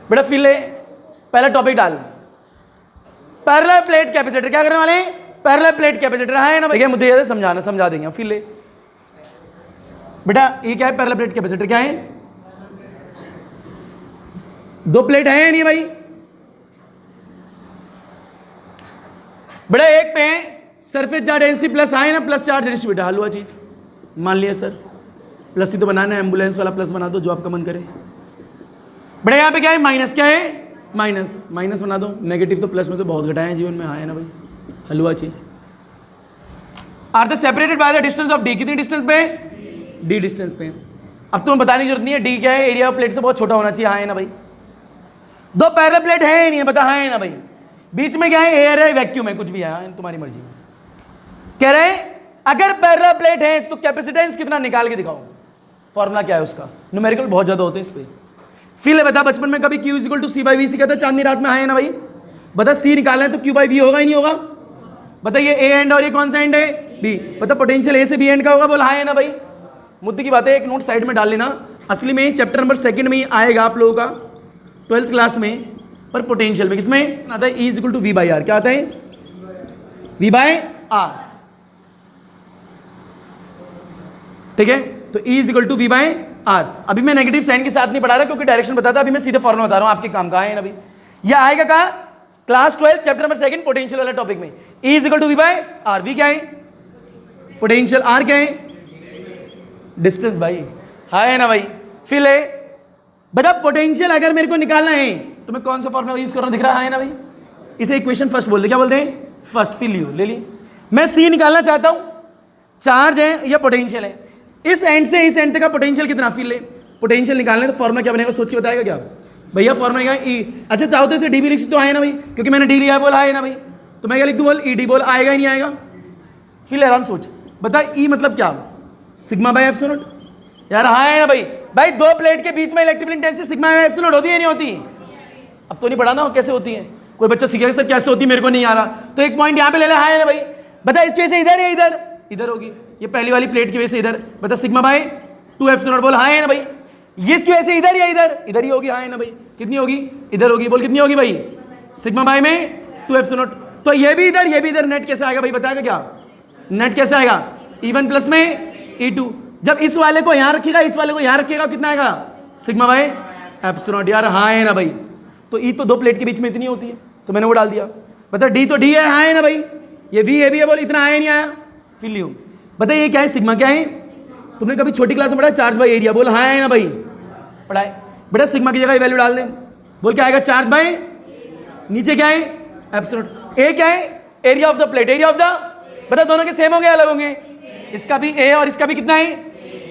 बेटा फिल ले, पहला टॉपिक डाल, पैरेलल प्लेट कैपेसिटर। क्या करने वाले हैं? पैरेलल प्लेट कैपेसिटर है ना भैया, मुझे ये समझाना, समझा देंगे। फिल ले बेटा, ये क्या है? पैरेलल प्लेट कैपेसिटर क्या है? दो प्लेट है या नहीं भाई? बेटा एक पे सरफेस चार्ज डेंसिटी प्लस है ना, प्लस चार्ज डेंसिटी। बेटा हलवा चीज मान लिया सर, प्लस ही तो बनाना है, एम्बुलेंस वाला प्लस बना दो जो आपका मन करे। बेटा यहाँ पे क्या है? माइनस। क्या है? माइनस। माइनस बना दो, नेगेटिव तो प्लस में से बहुत घटाए हैं जीवन में, हाँ है ना भाई, हलवा चीज। Are the separated by the distance of D. कितनी डिस्टेंस पे? डी डिस्टेंस पे। अब तुम्हें बताने की जरूरत नहीं है डी क्या है, एरिया ऑफ प्लेट से बहुत छोटा होना चाहिए, हाँ है ना भाई। दो पैरेलल प्लेट है या नहीं है? बता, हाँ है ना भाई। बीच में क्या है? एयर है, वैक्यूम है, कुछ भी है, तुम्हारी मर्जी। कह रहे हैं अगर पैरेलल प्लेट है तो कैपेसिटेंस कितना निकाल के दिखाओ। फॉर्मूला क्या है उसका? न्यूमेरिकल बहुत ज्यादा होते हैं इस पे। फिर बता, बचपन में कभी Q equal to C by V सीखा था चांदनी रात में, है ना भाई। बता सी निकालना है तो Q बाई वी होगा ही नहीं होगा? बता ये ए एंड और ये कौन सा एंड है? बी। बता पोटेंशियल ए से बी एंड का होगा? बोला हाँ है ना भाई। मुद्दे की बात है, एक नोट साइड में डाल लेना। असली में चैप्टर नंबर 2 में ही आएगा आप लोगों का 12th क्लास में, पर पोटेंशियल में किसमें आता है? E equal to V by R. क्या आता है? V by R. ठीक है, तो E equal to V by R. अभी मैं नेगेटिव साइन के साथ नहीं पढ़ा रहा क्योंकि डायरेक्शन बताता, अभी मैं सीधे फॉर्मूला बता रहा हूं आपके काम का है ना भाई। ये आएगा कहा? क्लास 12 चैप्टर नंबर 2 पोटेंशियल वाला टॉपिक में। E equal to V by R. V क्या है? पोटेंशियल। आर क्या है? डिस्टेंस भाई, है ना भाई। फिर ले बता, पोटेंशियल अगर मेरे को निकालना है तो मैं कौन सा फॉर्मूला यूज कर रहा हूं? दिख रहा है ना भाई। इसे इक्वेशन फर्स्ट बोलते, क्या बोलते हैं? फर्स्ट। फिल यू ले ली। मैं सी निकालना चाहता हूं, चार्ज है या पोटेंशियल है, इस एंड से इस एंड तक का पोटेंशियल कितना? फिल ले। पोटेंशियल निकालना है तो फॉर्मूला क्या बनेगा? सोच के बताएगा क्या भैया? फॉर्मूला क्या? ई। अच्छा चाहो तो इसे डी भी लिख सकते हो, है ना भाई, क्योंकि मैंने डी लिया बोला है ना भाई। तो मैं क्या लिख दूं? बोल ई डी। बोल आएगा ही नहीं आएगा? फिर आराम सोच, बता ई मतलब क्या? सिग्मा बाय एप्सिलॉन यार, हाँ है ना भाई। भाई दो प्लेट के बीच में electrical intensity sigma by epsilon होती है नहीं होती? अब तो नहीं पढ़ाना हो कैसे होती है, कोई बच्चा सीखेगा सर कैसे होती है, मेरे को नहीं आ रहा। तो एक पॉइंट यहाँ पे ले ले, हाँ है ना भाई। बता इसकी वजह से इधर या इधर? इधर होगी। ये पहली वाली प्लेट की वजह से इधर। बता सिग्मा बाय 2 एप्सिलॉन। बोल हाँ है ना भाई। ये इसकी वजह से इधर या इधर? इधर ही होगी, हाँ है ना भाई। कितनी होगी? इधर होगी। बोल कितनी होगी भाई? सिग्मा बाय में 2 एप्सिलॉन। तो ये भी इधर, ये भी इधर। नेट कैसे आएगा भाई? बताएगा क्या? नेट कैसे आएगा? E1 प्लस में E2। जब इस वाले को यहां रखिएगा, इस वाले को यहां रखिएगा, कितना आएगा? Sigma by epsilon. यार हाँ है ना भाई। तो E तो दो प्लेट के बीच में इतनी होती है, तो मैंने वो डाल दिया। बता डी तो डी है, हाँ है ना भाई। ये V है भी है, बोल इतना आया नहीं आया? फिर लियो। बता ये क्या है? सिग्मा क्या है? तुमने कभी छोटी क्लास में पढ़ा? Charge by area. बोल हाँ है ना भाई, पढ़ाए। बेटा सिग्मा की जगह वैल्यू डाल दे। बोल क्या आएगा? चार्ज बाय, नीचे क्या है? एप्सिलॉन। ए क्या है? Area of the plate. Area of the, बता दोनों के सेम होंगे अलग होंगे? इसका भी ए और इसका भी कितना है?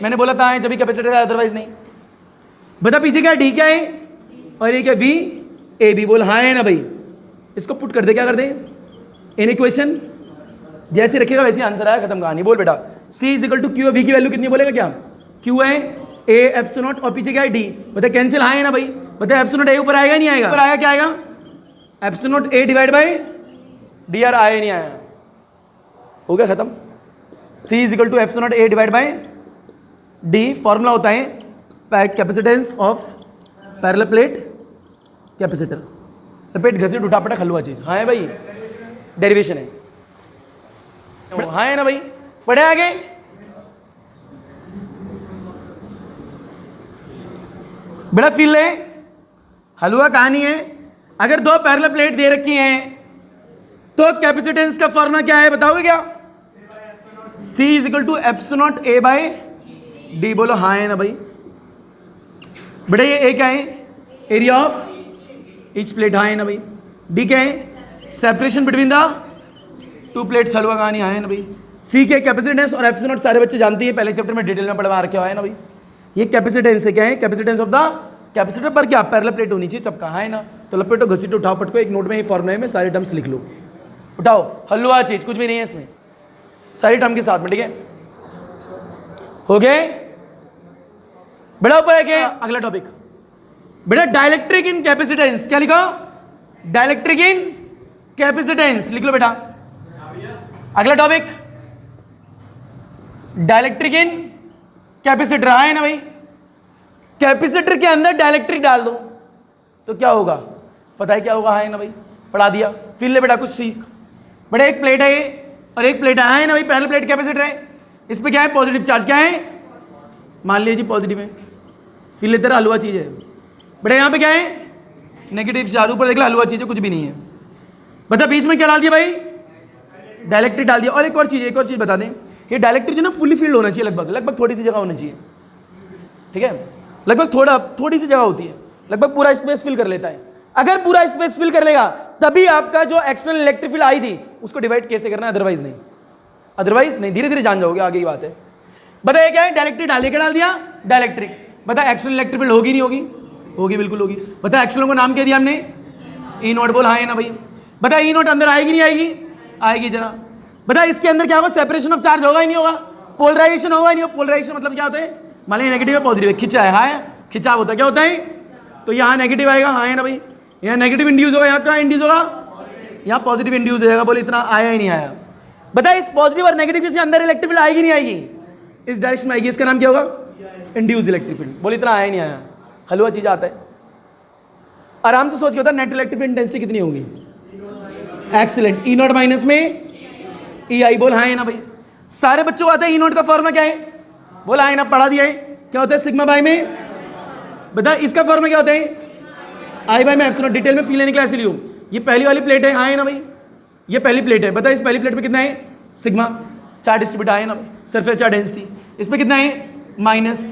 मैंने बोला था जब भी कैपेसिटर है, अदरवाइज नहीं। बता पीछे क्या? डी क्या है और ये क्या? V A B. बोल हाँ है ना भाई। इसको पुट कर दे, क्या कर दे? इन इक्वेशन जैसे रखेगा वैसे आंसर आया, खत्म कहानी। बोल बेटा C equal to Q. V की वैल्यू कितनी बोलेगा? क्या क्यू है? ए एप्सिलॉन और पीछे क्या है? डी। बता कैंसिल, हाँ है ना भाई। बता एप्सिलॉन ए ऊपर आएगा नहीं आएगा? ऊपर आएगा, क्या आएगा? Epsilon A divide by D. R आया नहीं आया? हो गया खत्म। C equal to epsilon A divide by D. Formula होता है capacitance of parallel plate capacitor. Repeat घसीट उठा पटा खलुआ चीज, हाँ है भाई, डेरिवेशन है, हाँ है ना भाई। पढ़े आगे? बड़ा फील है, हलवा कहानी है। अगर दो पैरेलल प्लेट दे रखी हैं तो कैपेसिटेंस का फॉर्मूला क्या है बताओगे क्या? C equal to epsilon A by D. बोलो हाँ है ना भाई। बेटा ये ए क्या है? एरिया ऑफ ईच प्लेट, हाँ है ना भाई। डी क्या है? Separation between the two plates. हलवा कहानी, हाँ है ना भाई। सी के कैपेसिटेंस और एप्सिलॉन सारे बच्चे जानते हैं, पहले चैप्टर में डिटेल में पढ़वा रखे है ना भाई। ये कैपेसिटेंस है, क्या है? कैपेसिटेंस ऑफ द कैपेसिटर पर क्या? पैरेलल प्लेट होनी चाहिए सबका, हाँ है ना। तो लपेटो घसीटो उठाओ पटको, एक नोट में ये फॉर्मूले में सारे टर्म्स लिख लो। उठाओ, हलवा चीज कुछ भी नहीं है इसमें, सारी टर्म के साथ में, ठीक है? हो गए? बड़ा उपाय क्या? अगला टॉपिक बेटा डाइलेक्ट्रिक इन कैपेसिटेंस। क्या लिखो? डाइलेक्ट्रिक इन कैपेसिटेंस लिख लो बेटा। अगला टॉपिक डाइलेक्ट्रिक इन कैपेसिटर, है ना भाई, कैपेसिटर के अंदर डाइलेक्ट्रिक डाल दो तो क्या होगा, पता है क्या होगा, है ना भाई, पढ़ा दिया, फिर ले बेटा कुछ सीख। बेटा एक प्लेट है ये और एक प्लेट है ना भाई, पहले प्लेट कैपेसिटर है, इस पे क्या है, पॉजिटिव चार्ज, क्या है, मान लीजिए पॉजिटिव है, फिर ले तेरा हलवा चीज है, बेटा यहाँ पे क्या है, नेगेटिव चार्ज, ऊपर देख लो हलवा चीज है, कुछ भी नहीं है। बता बीच में क्या डाल दिया भाई, डाइलेक्ट्रिक डाल दिया। और एक और चीज बता दें, ये डाइलेक्ट्रिक जो ना फुली फील्ड होना चाहिए, लगभग थोड़ी सी जगह होना चाहिए, ठीक है, लगभग थोड़ी सी जगह होती है, लगभग पूरा स्पेस फिल कर लेता है। अगर पूरा स्पेस फिल कर लेगा तभी आपका जो एक्सटर्नल इलेक्ट्रिक फील्ड आई थी उसको डिवाइड कैसे करना है, अदरवाइज नहीं, धीरे धीरे जान जाओगे, आगे की बात है। बताइए क्या है, डाइलेक्ट्रिक डाल दिया, क्या डाल दिया, डाइलेक्ट्रिक। बता एक्सटर्नल इलेक्ट्रिक फील्ड होगी नहीं होगी, होगी, बिल्कुल होगी। बता एक्सटर्नल को नाम क्या दिया हमने, ई नॉट, बोल हाँ है ना भाई। बता ई नॉट अंदर आएगी नहीं आएगी, आएगी जरा। बता इसके अंदर क्या होगा, सेपरेशन ऑफ चार्ज होगा ही नहीं होगा, पोलराइजेशन होगा ही नहीं होगा। पोलराइजेशन मतलब क्या होता है, मान लीजिए नेगेटिव है पॉजिटिव है, खिंचा है, हाँ खिंचाव होता है, क्या होता है, तो यहाँ नेगेटिव आएगा, हाँ है ना भाई, यहाँ नेगेटिव इंड्यूस होगा, यहाँ क्या इंड्यूस होगा, यहाँ पॉजिटिव इंड्यूस हो जाएगा। बोले इतना आया ही नहीं आया। बता इस पॉजिटिव और नेगेटिव के अंदर इलेक्ट्रिक फील्ड आएगी नहीं आएगी, इस डायरेक्शन में आएगी, इसका नाम क्या होगा, इंड्यूस इलेक्ट्रिक फील्ड। बोले इतना आया ही नहीं आया, हलवा चीज आता है। आराम से सोच के बता नेट इलेक्ट्रिक फील्ड इंटेंसिटी कितनी होगी, एक्सीलेंट, ई नॉट माइनस में ई आई, बोल हाँ है ना भाई। सारे बच्चों को आता है ई नॉट का फॉर्मूला क्या है, बोला है ना, पढ़ा दिया है, क्या होता है सिग्मा बाय में, बता इसका फॉर्मूला क्या होता है, आई बाय में एप्सिलॉन। डिटेल में फील लेने के लिए ऐसे लियो, ये पहली वाली प्लेट है, हाँ है ना भाई, ये पहली प्लेट है। बता इस पहली प्लेट पे कितना है, सिग्मा, चार्ज डिस्ट्रीब्यूट है ना भाई, सरफेस चार्ज डेंसिटी, इस पे कितना है, माइनस,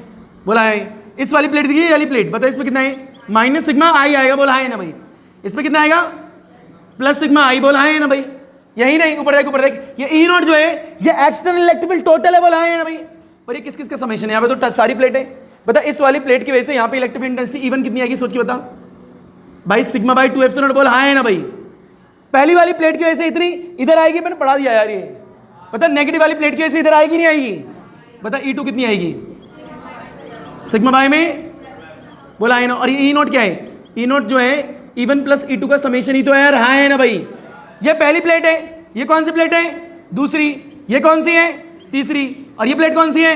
बोला है। इस वाली प्लेट देखिए, ये वाली प्लेट, बता इस पे कितना है, माइनस सिग्मा आई आएगा, बोला है ना भाई। इस पे कितना आएगा, प्लस सिग्मा आई, बोला है ना भाई। यही नहीं, ऊपर देख, ऊपर देख, ये ई नॉट जो है ये एक्सटर्नल इलेक्ट्रिक फील्ड टोटल है, बोला है ना भाई। पर ये किस किस का समेशन है, यहाँ पे तो सारी प्लेट है। बता इस वाली प्लेट की वजह से यहाँ पे इलेक्ट्रिक फील्ड इंटेंसिटी इवन कितनी आएगी, सोच के बता भाई, सिग्मा बाई 2 एप्सिलॉन, बोला हाँ है ना भाई। पहली वाली प्लेट की वजह से इतनी इधर आएगी, मैंने पढ़ा दिया यार ये। बता नेगेटिव वाली प्लेट की वजह से इधर आएगी नहीं आएगी, बता ई टू कितनी आएगी, सिग्मा बाई में, बोला है ना। और ये ई नॉट क्या है, ई नॉट जो है इवन प्लस ई टू का समेशन ही तो है यार, हाँ है ना भाई। ये पहली प्लेट है, ये कौन सी प्लेट है, दूसरी, ये कौन सी है, तीसरी, और ये प्लेट कौन सी है,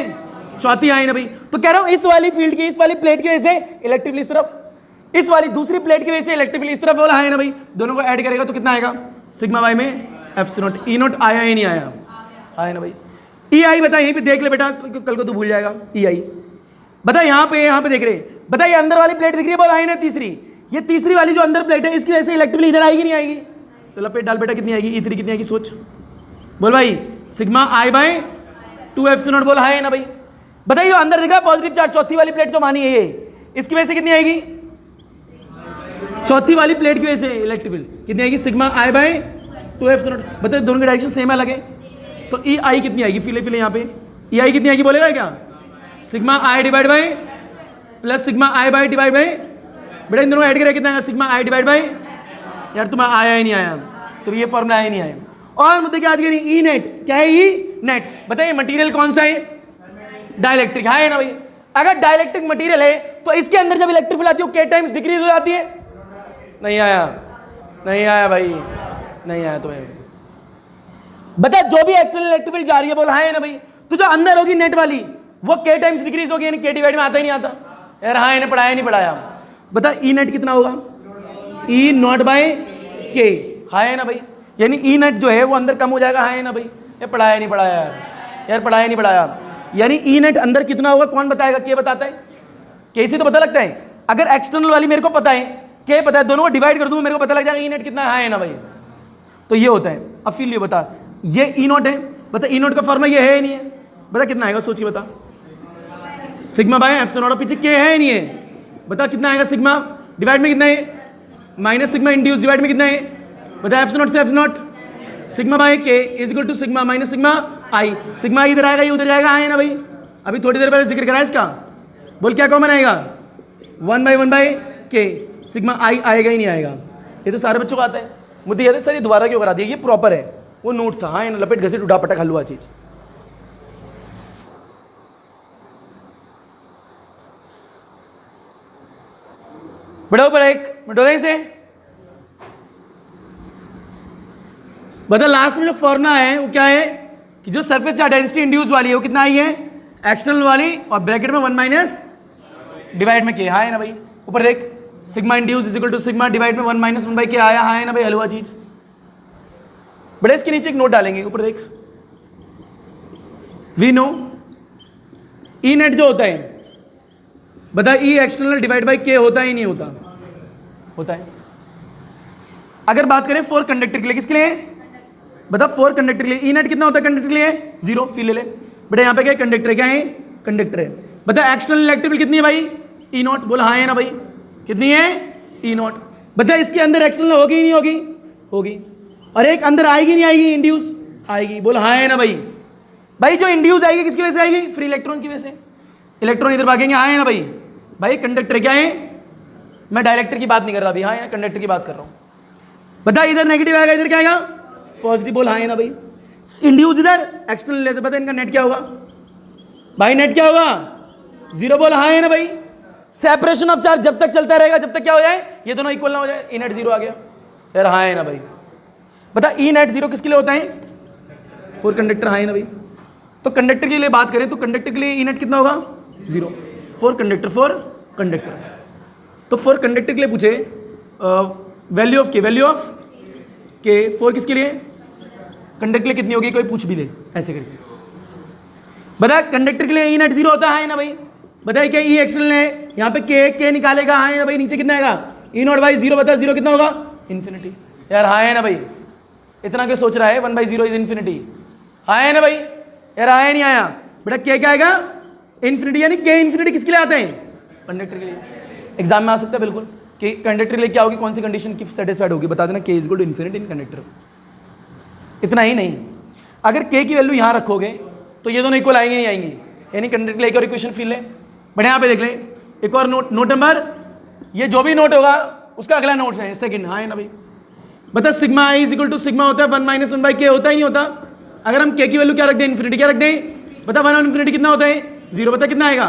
चौथी, है ना भाई। तो कह रहा हूं इस वाली फील्ड की, इस वाली प्लेट की वजह से इलेक्ट्रिक फील्ड इस तरफ, इस वाली दूसरी प्लेट की वजह से इलेक्ट्रिक फील्ड इस तरफ, बोला है ना भाई। दोनों को ऐड करेगा तो कितना आएगा, सिग्मा वाई में एप्सिलॉन नॉट। ई नॉट आया ही नहीं आया, है ना भाई। ई आई बता, यहीं पे देख ले बेटा, कल को तू भूल जाएगा। ई आई बता, यहाँ पे देख रहे, बता ये अंदर वाली प्लेट दिख रही है, बोला है ना तीसरी, ये तीसरी वाली जो अंदर प्लेट है इसकी वजह से इलेक्ट्रिक फील्ड इधर आएगी नहीं आएगी, तो लपेट डाल बेटा, कितनी आएगी, ई3 कितनी आएगी, सोच, बोल भाई, sigma I by 2 epsilon naught, बोला है ना भाई। बताइए अंदर दिखा पॉजिटिव चार्ज, चौथी वाली प्लेट जो मानी है ये, इसकी वजह से कितनी आएगी, चौथी वाली प्लेट की वजह से इलेक्ट्रिक फील्ड कितनी आएगी, sigma I by 2 epsilon naught. बताइए दोनों के डायरेक्शन सेम है, लगे तो ई आई कितनी आएगी, फिले यहाँ पे ई आई कितनी आएगी, बोलेगा क्या, sigma I divide by plus sigma I by divide by, बेटा इन दोनों ऐड करेगा कितना आएगा, सिग्मा आई डिवाइड बाय, यार तुम्हें आया ही नहीं आया, तो ये फॉर्मूला आया नहीं आया। और मुद्दे क्या याद ई नेट, क्या है ई नेट। बताइए मटेरियल कौन सा है, डाइलेक्ट्रिक, है ना भाई। अगर डाइलेक्ट्रिक मटेरियल है तो इसके अंदर जब इलेक्ट्रिक फील्ड आती है के टाइम्स डिक्रीज हो जाती है, नहीं आया, नहीं आया भाई, नहीं आया। तो बता जो भी एक्सटर्नल इलेक्ट्रिक फील्ड जा रही है, बोला है ना भाई, तो जो अंदर होगी नेट वाली वो के टाइम्स डिक्रीज होगी, यानी के डिवाइड में आता ही नहीं आता यार, हाँ इन्हें पढ़ाया नहीं पढ़ाया। बता ई नेट कितना होगा, ई नॉट बाय के, है ना भाई, यानी ई नेट जो है वो अंदर कम हो जाएगा, है ना भाई। ये पढ़ाया नहीं पढ़ाया यार, पढ़ाया नहीं पढ़ाया। यानी ई नेट अंदर कितना होगा कौन बताएगा, के बताता है, के से तो पता लगता है। अगर एक्सटर्नल वाली मेरे को पता है, के पता है, दोनों को डिवाइड कर दूं मेरे को पता लग जाएगा ई नेट कितना है ना भाई। तो ये होता है। अब फिर ये बता, ये ई नॉट है, बता ई नॉट का फॉर्मूला ये है नहीं है, बता कितना आएगा, सोच के बता, सिग्मा बाय एप्सिलॉन नॉट, पीछे के है नहीं है, बता कितना आएगा, सिग्मा डिवाइड में कितना है, माइनस सिग्मा इंड्यूस डिवाइड में कितना है, बता एप्सिलॉन नॉट से epsilon naught, sigma by K is equal to sigma minus sigma I. Sigma इधर आएगा, ये उधर जाएगा, है ना भाई। अभी थोड़ी देर पहले जिक्र करा इसका, बोल क्या कॉमन आएगा, 1/1 बाय के, सिग्मा आई आएगा ही नहीं आएगा। ये तो सारे बच्चों को आता है। मुझे याद है सर ये दोबारा क्यों करा दिया, ये प्रॉपर है, वो नोट था, हाँ ना, लपेट घसीट उठा पटक हलवा चीज। बढ़ाओ बड़ा एक मिनट से बता, लास्ट में जो फॉर्मूला है वो क्या है, कि जो सरफेस चार्ज डेंसिटी इंड्यूस वाली है वो कितना आई है, एक्सटर्नल वाली, और ब्रैकेट में 1 माइनस डिवाइड में के, हाँ है ना भाई। ऊपर देख, sigma induced is equal to sigma divide में 1 माइनस 1 बाई के आया, हाँ है ना भाई, हलवा चीज। बड़े इसके नीचे एक नोट डालेंगे, ऊपर देख, वी नो ई नेट जो होता है, बता, ई एक्सटर्नल डिवाइड बाई के होता ही नहीं होता, होता है। अगर बात करें फोर कंडक्टर के लिए, किसके लिए बता, फोर कंडक्टर के लिए ई नेट कितना होता है कंडक्टर के लिए, 0, फील ले ले बेटा। यहाँ पे क्या कंडक्टर, क्या है कंडक्टर है। बता एक्सटर्नल इलेक्ट्रिक कितनी है भाई, ई नॉट, बोला हाँ है ना भाई, कितनी है ई नॉट। बता इसके अंदर एक्सटर्नल होगी ही नहीं होगी, होगी, और एक अंदर आएगी नहीं आएगी, इंड्यूस आएगी, बोला हाँ है ना भाई। भाई जो इंड्यूस आएगी किसकी वजह से आएगी, फ्री इलेक्ट्रॉन की वजह से, इलेक्ट्रॉन इधर भागेंगे, हाँ है ना भाई। भाई कंडक्टर क्या है, मैं डायलेक्टर की बात नहीं कर रहा अभी, हाँ है ना, कंडक्टर की बात कर रहा हूँ। बता इधर नेगेटिव आएगा, इधर क्या आएगा पॉजिटिव, बोल हाँ है ना भाई। इंड्यूस इधर, एक्सटर्नल लेते, पता इनका नेट क्या होगा भाई, नेट क्या होगा 0, बोल हाँ है ना भाई। सेपरेशन ऑफ चार्ज जब तक चलता रहेगा, जब तक क्या हो जाए, ये दोनों इक्वल ना हो जाए, ई नेट 0 आ गया यार, हाँ है ना भाई। बता ई नेट 0 किसके लिए होता है, फोर कंडक्टर, हाँ है ना भाई। तो कंडक्टर के लिए बात करें तो कंडक्टर के लिए ई नेट कितना होगा 0, फोर कंडक्टर। तो फोर कंडक्टर के लिए पूछे वैल्यू ऑफ के, फोर किसके लिए, कंडक्टर के लिए कितनी होगी, कोई पूछ भी ले ऐसे करके। बता कंडक्टर के लिए ई नेट 0 होता है ना भाई। बताइए क्या ई एक्सटर्नल है, यहाँ पे के निकालेगा, हाँ है ना भाई, नीचे कितना आएगा ई नॉट बाई 0, बता 0 कितना होगा इन्फिनिटी, यार हाँ है ना भाई। इतना क्या सोच रहा है, 1/0 इज इन्फिनिटी, हाँ है ना भाई, यार आया नहीं आया बेटा, क्या आएगा इन्फिनिटी, यानी के इन्फिनिटी किसके लिए आते हैं, कंडक्टर के लिए। एग्जाम में आ सकता है बिल्कुल कि कंडक्टर के लिए क्या होगी, कौन सी कंडीशन की सेटिस्फाइड होगी, बता देना K is equal to infinity in conductor. इतना ही नहीं, अगर के की वैल्यू यहाँ रखोगे तो ये दोनों इक्वल आएंगे नहीं आएंगे, यानी कंडक्टर के लिए एक और इक्वेशन फिल ले। बट यहाँ पे देख लें एक और नोट नंबर, ये जो भी नोट होगा उसका अगला नोट है सेकंड, हाँ है ना भाई। बता sigma I is equal to sigma होता है 1 माइनस 1 बाई के, होता ही नहीं होता। अगर हम के की वैल्यू क्या रख दें, इन्फिनिटी क्या रख दें, बता 1 और इन्फिनिटी कितना होता है 0, बता कितना आएगा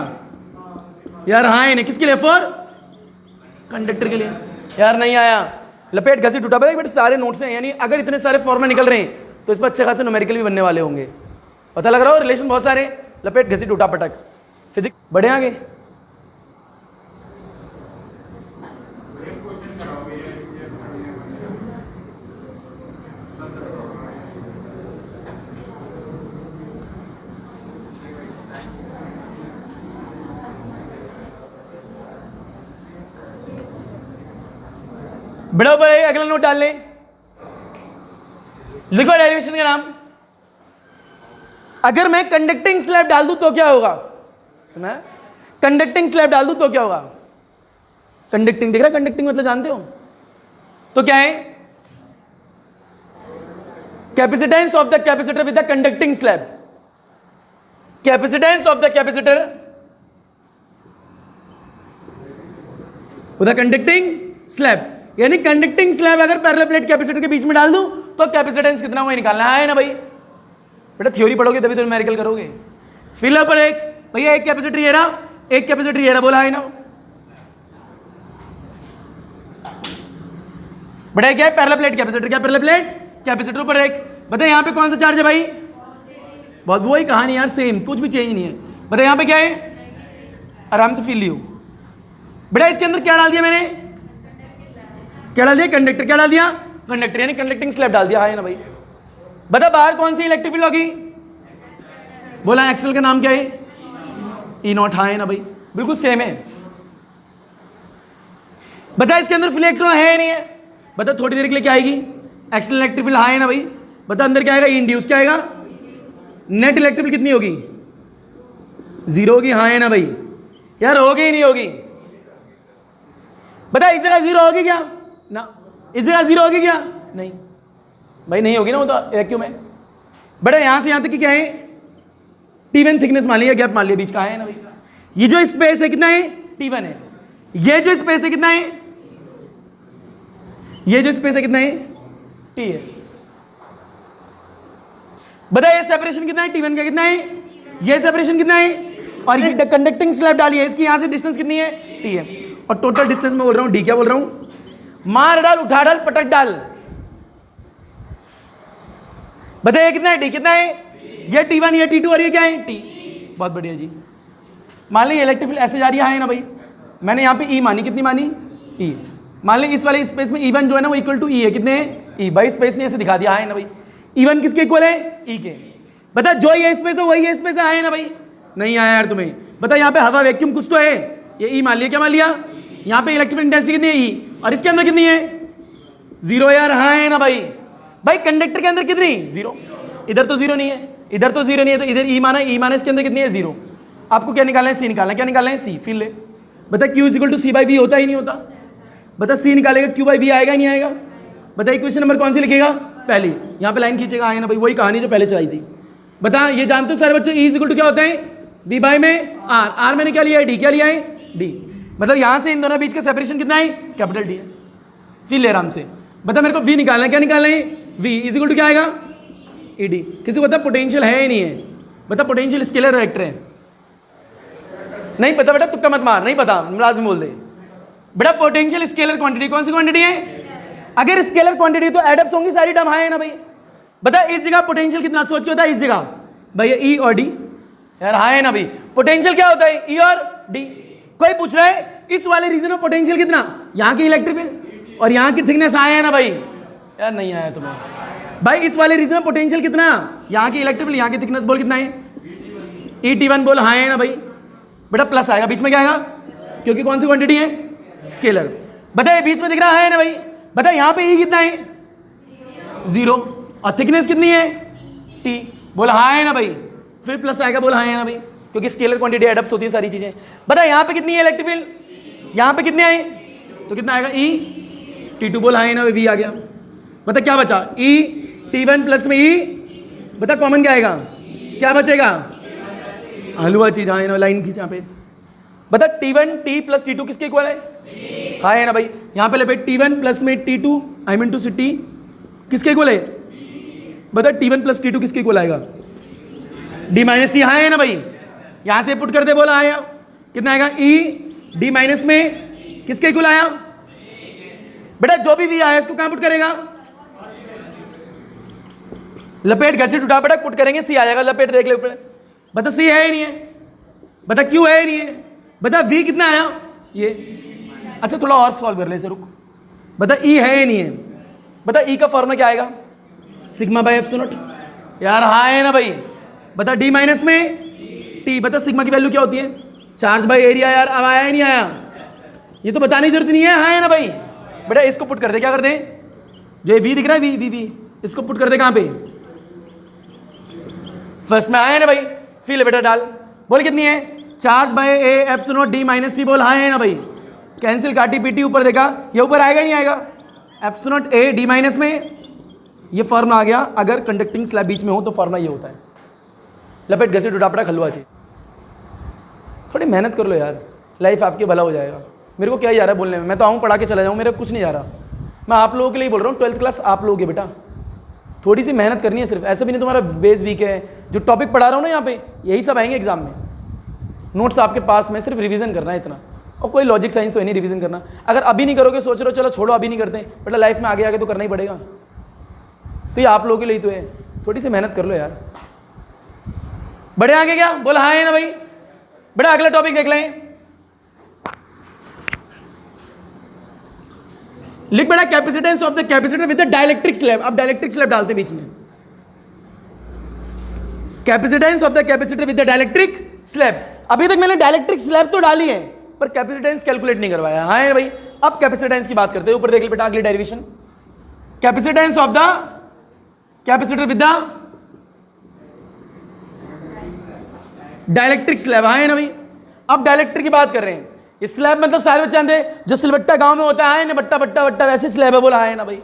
यार, हाँ है ना, किसके लिए, फॉर कंडक्टर के लिए, यार नहीं आया, लपेट घसी टूटा। भाई बट सारे नोट्स हैं, यानी अगर इतने सारे फॉर्मूला निकल रहे हैं तो इस पर अच्छे खासे न्यूमेरिकल भी बनने वाले होंगे, पता लग रहा हो, रिलेशन बहुत सारे, लपेट घसी टूटा पटक, फिजिक्स बढ़े आगे। बड़ा ऊपर अगला नोट डाल ले, लिखो डेरिवेशन का नाम। अगर मैं कंडक्टिंग स्लैब डाल दूं तो क्या होगा, सुना, कंडक्टिंग स्लैब डाल दूं तो क्या होगा, कंडक्टिंग दिख रहा है, कंडक्टिंग मतलब जानते हो तो क्या है, capacitance of the capacitor with the conducting slab, capacitance of the capacitor with the conducting slab, यानी कंडक्टिंग स्लैब अगर पैरेलल प्लेट कैपेसिटर के बीच में डाल दूं तो कैपेसिटेंस कितना वही निकालना है ना भाई। बेटा थ्योरी पढ़ोगे तभी तो न्यूमेरिकल करोगे। फिल पर एक भैया एक कैपेसिटर ये रहा, एक कैपेसिटर ये रहा, बोला है ना। बेटा क्या है, पैरेलल प्लेट कैपेसिटर, क्या पैरेलल प्लेट कैपेसिटर पर एक, बताए यहाँ पे कौन सा चार्ज है भाई, बहुत वही कहानी यार, सेम, कुछ भी चेंज नहीं है। बताए यहाँ पे क्या है, आराम से फील लियो। बेटा इसके अंदर क्या डाल दिया मैंने, क्या डाल दिया, कंडक्टर, क्या डाल दिया कंडक्टर, यानी कंडक्टिंग स्लैब डाल दिया, है ना भाई। बता बाहर कौन सी इलेक्ट्रिक फील्ड होगी, बोला एक्सेल का नाम क्या है ई नॉट, हाँ है ना भाई, बिल्कुल सेम है। बता इसके अंदर फ्री इलेक्ट्रॉन है नहीं है, बता थोड़ी देर के लिए क्या आएगी, एक्सेल इलेक्ट्रिक फील्ड, हाँ है ना भाई। बता अंदर क्या आएगा, इंड्यूस क्या आएगा, नेट इलेक्ट्रिक फील्ड कितनी होगी 0 होगी, हाँ है ना भाई, यार होगी ही नहीं होगी। बता इस जगह 0 होगी क्या ना, इस जगह 0 होगी क्या, नहीं भाई नहीं होगी ना, वो तो वैक्यूम है। बड़ा यहां से यहां तक की क्या है, T1 थिकनेस मान लिया, गैप मान लिया बीच का, है ना भाई। ये जो स्पेस है कितना है T1 है, ये जो स्पेस है कितना है, ये जो स्पेस है कितना है T है। बता ये सेपरेशन कितना है T1 का, कितना है ये सेपरेशन कितना है, और ये कंडक्टिंग स्लैब डाली है, इसकी यहां से डिस्टेंस कितनी है T है, और टोटल डिस्टेंस में बोल रहा हूं D, क्या बोल रहा हूं, मार डाल उठा डाल पटक डाल। बताइए कितना है D, कितना है ये T1 ये T2 और ये क्या है T। बहुत बढ़िया जी। मान ली इलेक्ट्रिक फील्ड ऐसे जा रही है ना भाई, मैंने यहाँ पे E मानी, कितनी मानी E। मान ली इस वाले स्पेस में E1 जो है ना वो इक्वल टू E है, कितने E। भाई स्पेस ने ऐसे दिखा दिया है ना भाई, E1 किसके इक्वल है E के। बता जो ये स्पेस है वही स्पेस है, आए ना भाई, नहीं आया यार तुम्हें। बता यहाँ पे हवा वैक्यूम कुछ तो है, ये E मान लिया, क्या मान लिया, यहाँ पे इलेक्ट्रिक इंटेंसिटी कितनी है E, और इसके अंदर कितनी है 0 यार, हाँ है ना भाई। भाई कंडक्टर के अंदर कितनी 0, इधर तो 0 नहीं है, इधर तो 0 नहीं है, तो इधर E माना इसके अंदर कितनी है 0। आपको क्या निकालना है C निकालना है, क्या निकालना है C, फिर ले। बता Q equal to C by V होता ही नहीं होता। बता C निकालेगा Q बाई V आएगा नहीं आएगा। बता इक्वेशन नंबर कौन सी लिखेगा, पहली, यहाँ पे लाइन खींचेगा, आए ना भाई, वही कहानी जो पहले चलाई थी। बता ये जानते हो सारे बच्चे E इक्वल टू क्या होता है V बाई में R मैंने क्या लिया है D, क्या लिया है D। मतलब यहाँ से इन दोनों बीच का सेपरेशन कितना है कैपिटल D है। फिर ले आराम से, बता मेरे को V निकालना है, क्या निकालना है V इक्वल टू क्या आएगा ED। किसी को बता पोटेंशियल है या नहीं है, बता पोटेंशियल स्केलर वेक्टर है, नहीं पता बेटा तुक्का मत मार, नहीं पता लाजमी बोल दे बेटा। पोटेंशियल स्केलर क्वांटिटी कौन सी क्वांटिटी है, अगर स्केलर क्वांटिटी तो एडअप्स होंगी सारी टर्म है ना भाई। बता इस जगह पोटेंशियल कितना, सोच के बता इस जगह भैया E और D यार, हाँ है ना भाई। पोटेंशियल क्या होता है E और D। कोई पूछ रहा है इस वाले रीजन में पोटेंशियल कितना, यहाँ की इलेक्ट्रिक फील्ड और यहाँ की थिकनेस आया है ना भाई, यार नहीं आया तुम्हें भाई। इस वाले रीजन में पोटेंशियल कितना, यहाँ की इलेक्ट्रिक फील्ड यहाँ की थिकनेस बोल कितना है E_T1 बोल, हाँ है ना भाई। बेटा प्लस आएगा, बीच में क्या आएगा, क्योंकि कौन सी क्वांटिटी है स्केलर। बता ये बीच में दिख रहा है ना भाई। बता यहाँ पे E कितना है 0 और थिकनेस कितनी है T, बोला हाँ है ना भाई। फिर प्लस आएगा, बोला हाँ है ना भाई, क्योंकि स्केलर क्वांटिटी एडअप्स होती है सारी चीजें। बता यहाँ पे कितनी है इलेक्ट्रिक फील्ड, यहाँ पे कितने आए, तो कितना आएगा E_T2 बोला हाँ है ना भाई, V आ गया। बता क्या बचा E_T1 प्लस में E, बता कॉमन क्या आएगा, क्या बचेगा हलवा चीज, हाँ है ना, लाइन खींचा पे। बता T1 T प्लस T2 किसके इक्वल है, हाँ है ना भाई। यहाँ पे लपेट T1 प्लस में T2 I mean two C T किसके इक्वल है, बता T1 प्लस T2 किसके इक्वल आएगा D माइनस T, हाँ है ना भाई। यहाँ से पुट कर दे, बोला आया कितना आएगा E D माइनस में किसके इक्वल आया। बेटा जो भी V आया इसको कहाँ पुट करेगा, लपेट घसीट उठा बेटा पुट करेंगे, C आ जाएगा, लपेट देख ले ऊपर। बता C है ही नहीं है, बता Q है ही नहीं है, बता V कितना आया ये। अच्छा थोड़ा और सॉल्व कर ले इसे, रुक। बता E है ही नहीं है, बता E का फॉर्मूला क्या आएगा सिग्मा बाय एप्सिलॉन नॉट, यार हाँ है ना भाई। बता D माइनस में T, बता सिग्मा की वैल्यू क्या होती है चार्ज बाय एरिया, यार अब आया ही नहीं आया, ये तो बताने की जरूरत नहीं है, हाँ है ना भाई। बेटा इसको पुट कर दे, क्या कर दे, जो V दिख रहा है V इसको पुट कर दे कहाँ पे, फर्स्ट में आया ना भाई। फिर ले बेटा डाल, बोल कितनी है charge bye A epsilon not D minus T, बोल हाँ है ना भाई। कैंसिल काटी पीटी ऊपर देखा, ये ऊपर आएगा नहीं आएगा, epsilon not A D minus में ये फॉर्मूला आ गया। अगर कंडक्टिंग स्लैब बीच में हो तो फॉर्मूला ये होता है, लपेट घसीट उठापड़ा खलवा चाहिए। थोड़ी मेहनत कर लो यार, लाइफ आपकी भला हो जाएगा। मेरे को क्या जा रहा है बोलने में, मैं तो आऊँ पढ़ा के चला जाऊँ, मेरा कुछ नहीं जा रहा। मैं आप लोगों के लिए बोल रहा हूँ, 12th क्लास आप लोग के बेटा थोड़ी सी मेहनत करनी है सिर्फ, ऐसे भी नहीं तुम्हारा बेस वीक है। जो टॉपिक पढ़ा रहा हूँ ना यहाँ पे यही सब आएंगे एग्जाम में, नोट्स आपके पास में, सिर्फ रिवीजन करना है इतना। और कोई लॉजिक साइंस तो है नहीं रिवीजन करना, अगर अभी नहीं करोगे सोच रहे हो चलो छोड़ो अभी नहीं करते, बेटा लाइफ में आगे आगे तो करना ही पड़ेगा। तो ये आप लोगों के लिए तो है, थोड़ी सी मेहनत कर लो यार। बड़े आगे क्या बोला हाँ है ना भाई। बेटा अगला टॉपिक देख लें, लिख बेटा capacitance of the capacitor with the dielectric slab. अब डाइलेक्ट्रिक स्लैब डालते बीच में, capacitance of the capacitor with the dielectric slab. अभी तक मैंने डाइलेक्ट्रिक स्लैब तो डाली है पर कैपेसिटेंस कैलकुलेट नहीं करवाया, हाँ है भाई। अब कैपेसिटेंस की बात करते हैं, ऊपर देख ले बेटा अगली derivation, capacitance of the capacitor with the dielectric slab, हाँ है ना भाई। अब डाइलेक्ट्रिक की बात कर रहे हैं, इस स्लैब मतलब सारे बच्चे जानते हैं जो सिलबट्टा गांव में होता है ना, बट्टा बट्टा बट्टा वैसे स्लैब है, बोला है ना भाई।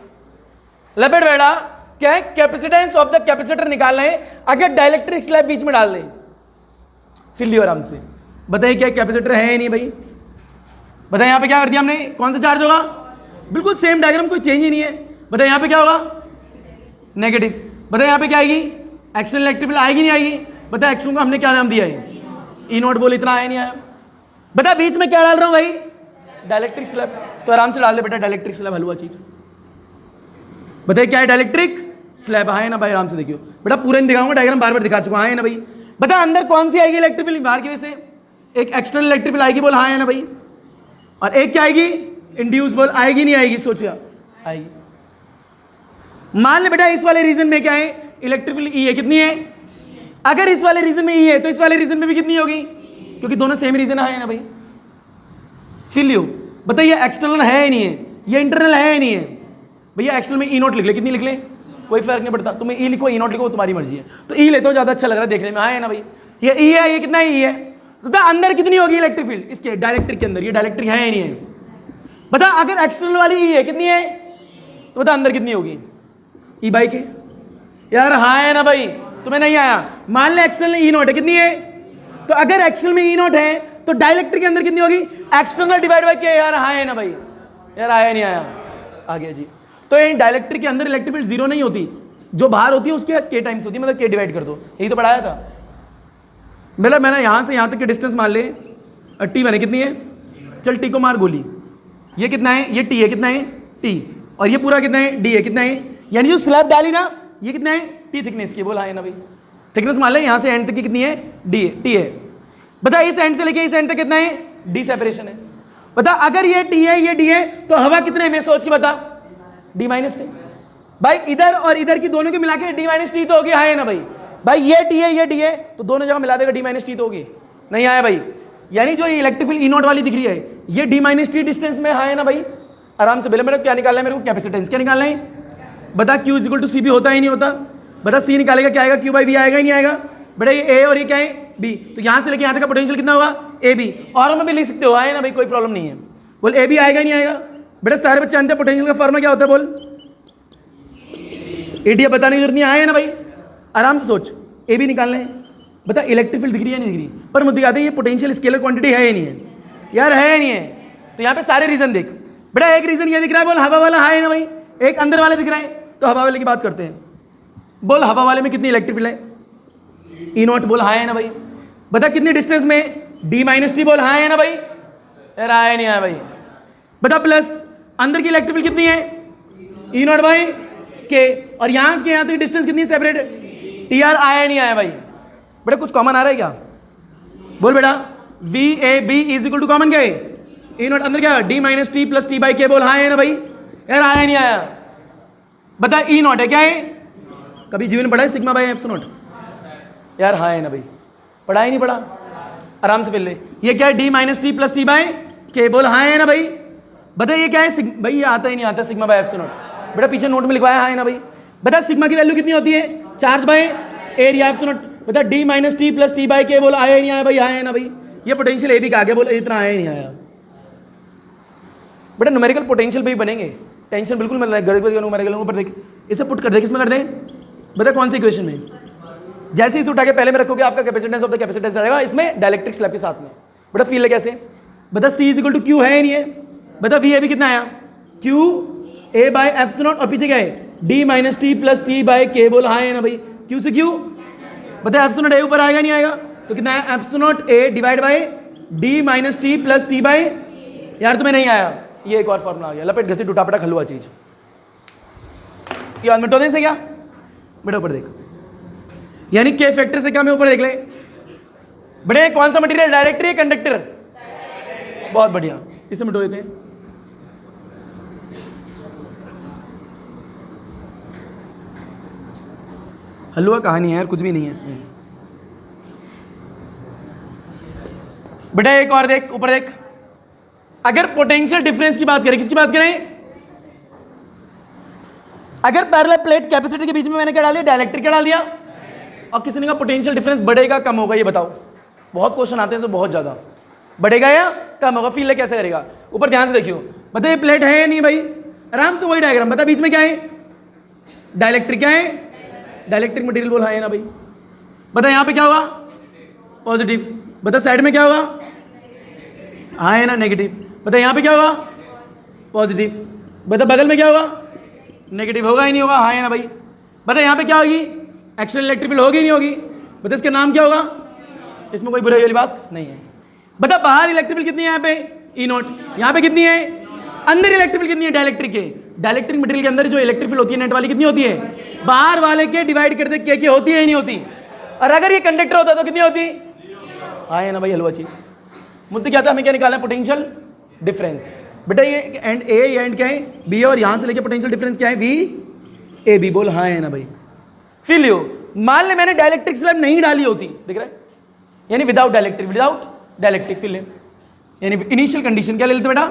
लपेट बेटा क्या है, कैपेसिटेंस ऑफ द कैपेसिटर निकालना है, अगर डाइलेक्ट्रिक स्लैब बीच में डाल दें फिर लियो आराम से। बताइए क्या कैपेसिटर है या नहीं भाई, बताइए यहाँ पे क्या कर दिया हमने, कौन सा चार्ज होगा, बिल्कुल सेम डायग्राम, कोई चेंज ही नहीं है। बताइए यहाँ पे क्या होगा नेगेटिव। बताइए यहाँ पे क्या आएगी एक्सटर्नल इलेक्ट्रिक फील्ड, आएगी नहीं आएगी। बताइए एक्शन को हमने क्या नाम दिया है ई नॉट, बोल इतना आया नहीं आया। बता बीच में क्या डाल रहा हूँ भाई डाइलेक्ट्रिक स्लैब, तो आराम से डाल दे बेटा डाइलेक्ट्रिक स्लैब हलवा चीज। बताइए क्या है डाइलेक्ट्रिक स्लैब, हाँ है ना भाई, आराम से देखियो बेटा, पूरा नहीं दिखाऊंगा, डायग्राम बार बार दिखा चुका, हाँ है ना भाई। बता अंदर कौन सी आएगी इलेक्ट्रिक फील्ड, बाहर की वजह से एक एक्सटर्नल इलेक्ट्रिक फील्ड आएगी, बोल हाँ है ना भाई, और एक क्या आएगी इंड्यूस, बोल आएगी नहीं आएगी, सोचिए आएगी। मान ले बेटा इस वाले रीजन में क्या है, इलेक्ट्रिक फील्ड ई है, कितनी है, अगर इस वाले रीजन में ई है तो इस वाले रीजन में भी कितनी होगी, क्योंकि दोनों सेम रीजन है ना भाई। फिर लियो, बताइए एक्सटर्नल है या नहीं है, ये इंटरनल है या नहीं है, भैया एक्सटर्नल में ई नोट लिख ले, कितनी लिख ले, कोई फर्क नहीं पड़ता, तुम्हें ई लिखो ई नोट लिखो, तुम्हारी मर्जी है, तो ई लेते हो ज़्यादा अच्छा लग रहा है देखने में, हाँ है ना भाई, ये ई है, ये कितना ई है, तो अंदर कितनी होगी इलेक्ट्रिक फील्ड इसके डायलेक्ट्रिक के अंदर, ये डायलेक्ट्रिक है या नहीं है, बता अगर एक्सटर्नल वाली ई है कितनी है, तो बता अंदर कितनी होगी, ई बाई के, यार हाँ है ना भाई, तुम्हें नहीं आया, मान ले एक्सटर्नल ई नोट है, कितनी है, तो अगर एक्सटर्नल में ई नोट है तो डायलेक्ट्रिक के अंदर कितनी होगी, एक्सटर्नल डिवाइड बाय के, यार हाँ है ना भाई, यार आया नहीं आया, आ गया जी। तो ये डायलेक्ट्रिक के अंदर इलेक्ट्रिक फील्ड जीरो नहीं होती, जो बाहर होती है उसके के टाइम्स होती है, मतलब के डिवाइड कर दो, यही तो पढ़ाया था। मतलब मैंने यहाँ से यहाँ तक की डिस्टेंस मान ले, टी बने कितनी है, चल टी को मार गोली, ये कितना है, ये टी है, कितना है टी, और ये पूरा कितना है डी है, कितना है, यानी जो स्लैब डाली ना ये कितना है टी थिकनेस की, बोला है ना भाई, थिकनेस मान ले यहाँ से एंड तक की कितनी है, डी है, टी है, बता इस एंड से लेके इस एंड तक कितना है, डी सेपरेशन है, बता अगर ये टी है ये डी है तो हवा कितने में, सोच के बता, डी माइनस टी, भाई इधर और इधर की दोनों की मिला के डी माइनस टी तो होगी, हाँ है ना भाई, भाई ये टी है ये डी है तो दोनों जगह मिला देगा डी माइनस टी तो होगी, नहीं आया भाई, यानी जो ये इलेक्ट्रिक फील्ड ई नोट वाली दिख रही है ये डी माइनस टी डिस्टेंस में, हाँ है ना भाई, आराम से, मेरे को क्या निकालना है, मेरे को कैपेसिटेंस क्या निकालना है, बता क्यू इक्वल टू सी भी होता ही नहीं होता, बता सी निकालेगा क्या आएगा, क्यू बाई वी आएगा ही नहीं आएगा, बेटा ये ए और ये क्या है बी, तो यहाँ से लेके यहाँ तक का पोटेंशियल कितना होगा ए बी, और हम भी लिख सकते हो, आए ना भाई कोई प्रॉब्लम नहीं है, बोल ए बी आएगा ही नहीं आएगा, बेटा सारे बच्चे जानते हैं पोटेंशियल का फॉर्मूला क्या होता है, बोल एटीएफ बताने की जरूरत नहीं, आए ना भाई, आराम से सोच, ए बी निकालना है, बता इलेक्ट्रिक फील्ड दिख रही है नहीं दिख रही, पर मुझे दिखाते हैं ये पोटेंशियल स्केलर क्वांटिटी है या नहीं है, यार है या नहीं है, तो यहाँ पे सारे रीजन देख, बेटा एक रीजन ये दिख रहा है, बोल हवा वाला है ना भाई, एक अंदर वाला दिख रहा है, तो हवा वाले की बात करते हैं, बोल हवा वाले में कितनी इलेक्ट्रिक फील्ड है, ई नॉट, बोल हाँ है ना भाई, बता कितनी डिस्टेंस में, डी माइनस टी, बोल हाँ है ना भाई, यार आया नहीं आया भाई, बता प्लस अंदर की इलेक्ट्रिक फील्ड कितनी है, ई नॉट बाई के, और यहाँ से यहाँ तक डिस्टेंस कितनी है सेपरेट, टी आर, आया नहीं आया भाई, बेटा कुछ कॉमन आ रहा है क्या, बोल बेटा V A B is equal to common क्या है, ई नॉट अंदर क्या है D minus T plus T by K, बोल हाँ है ना भाई, यार आया नहीं आया, बता ई नॉट है क्या है, कभी जीवन में पढ़ा है सिग्मा बाई एप्सिलॉन नॉट, यार हाँ है ना भाई, पढ़ा ही नहीं पढ़ा, आराम से फिर ले, ये क्या है D minus T plus T by K, बोल हाँ है ना भाई, बता ये क्या है, भाई ये आता ही नहीं आता सिग्मा बाई एप्सिलॉन नॉट, बेटा पीछे नोट में लिखवाया हाँ है ना भाई, बता सिग्मा की वैल्यू कितनी होती है, charge by area epsilon naught, बता D minus T plus T by K, बोल आया ही नहीं आया भाई, आया है ना भाई, ये पोटेंशियल ए भी कहा गया, बोल इतना आया ही नहीं आया, बेटा न्यूमेरिकल पोटेंशियल भी बनेंगे, टेंशन बिल्कुल मिल रहा है, गणित न्यूमेरिकल ऊपर देख, इसे पुट कर दे, किसमें कर दें, बता कौन सी इक्वेशन में, जैसे इसे उठा के पहले में रखोगे आपका कैपेसिटेंस ऑफ द कैपेसिटेंस आ जाएगा, इसमें डायलेक्ट्रिक स्लैब के साथ में, बेटा फील है कैसे, बता सी इज इक्वल टू क्यू है या नहीं है, बता वी ए भी कितना आया, Q A by epsilon naught, और पीछे क्या है D minus T plus T by K, बोल हाँ है ना भाई, क्यू से क्यू, बता एप्सिलॉन नॉट ए ऊपर आएगा नहीं आएगा, तो कितना है epsilon naught A divide by D minus T plus T by, यार तुम्हें नहीं आया, ये एक और फॉर्मूला आ गया, लपेट घसी टूटा पटा खलुआ चीज, ये बात मिटो दे से क्या, बेटा ऊपर देख, यानी के फैक्टर से क्या मैं ऊपर देख ले, बड़े कौन सा मटेरियल डायरेक्टर या कंडक्टर, बहुत बढ़िया, इसे मिटो देते हैं, हलवा कहानी है यार, कुछ भी नहीं है इसमें, बेटा एक और देख, ऊपर देख, अगर पोटेंशियल डिफरेंस की बात करें, किसकी बात करें, अगर पैरेलल प्लेट कैपेसिटर के बीच में मैंने क्या डाल दिया, डायलेक्ट्रिक क्या डाल दिया, और किसी ने कहा पोटेंशियल डिफरेंस बढ़ेगा कम होगा, ये बताओ, बहुत क्वेश्चन आते हैं तो बहुत ज्यादा, बढ़ेगा या कम होगा, फील कैसे करेगा, ऊपर ध्यान से देखियो, बता ये प्लेट है या नहीं भाई, आराम से वही डायग्राम, बता बीच में क्या है, डायलेक्ट्रिक क्या है, डायलेक्ट्रिक मटेरियल बोला है ना भाई, बता यहाँ पे क्या होगा, पॉजिटिव, बता साइड में क्या होगा, हाँ है ना नेगेटिव, बता यहाँ पे क्या होगा, पॉजिटिव, बता बगल में क्या होगा, नेगेटिव, होगा ही नहीं होगा, हाँ है ना भाई, बता यहाँ पे क्या होगी, एक्सटर्नल इलेक्ट्रिक फील्ड होगी नहीं होगी, बता इसका नाम क्या होगा, इसमें कोई बुराई वाली बात नहीं है, बता बाहर इलेक्ट्रिक फील्ड कितनी है यहाँ पे, ई नॉट, यहाँ पे कितनी है, अंदर इलेक्ट्रिक फील्ड कितनी है डायलेक्ट्रिक के, डाइलेक्ट्रिक मटेरियल के अंदर जो इलेक्ट्रिक फील्ड होती है नेट वाली कितनी होती है, बाहर वाले के डिवाइड करते के होती है या नहीं होती, और अगर ये कंडक्टर होता तो कितनी होती, हाँ है ना भाई हलवा चीज। मुद्दे क्या था, हमें क्या निकालना है, पोटेंशियल डिफरेंस। बेटा ये एंड ए एंड क्या है बी है, और यहां से लेके पोटेंशियल डिफरेंस क्या है वी ए बी, बोल हाँ है ना भाई। फिर लियो, मान ले मैंने डाइलेक्ट्रिक स्लैब नहीं डाली होती, दिख रहा है, यानी विदाउट डाइलेक्ट्रिक फिर ले, यानी इनिशियल कंडीशन क्या ले लेते बेटा,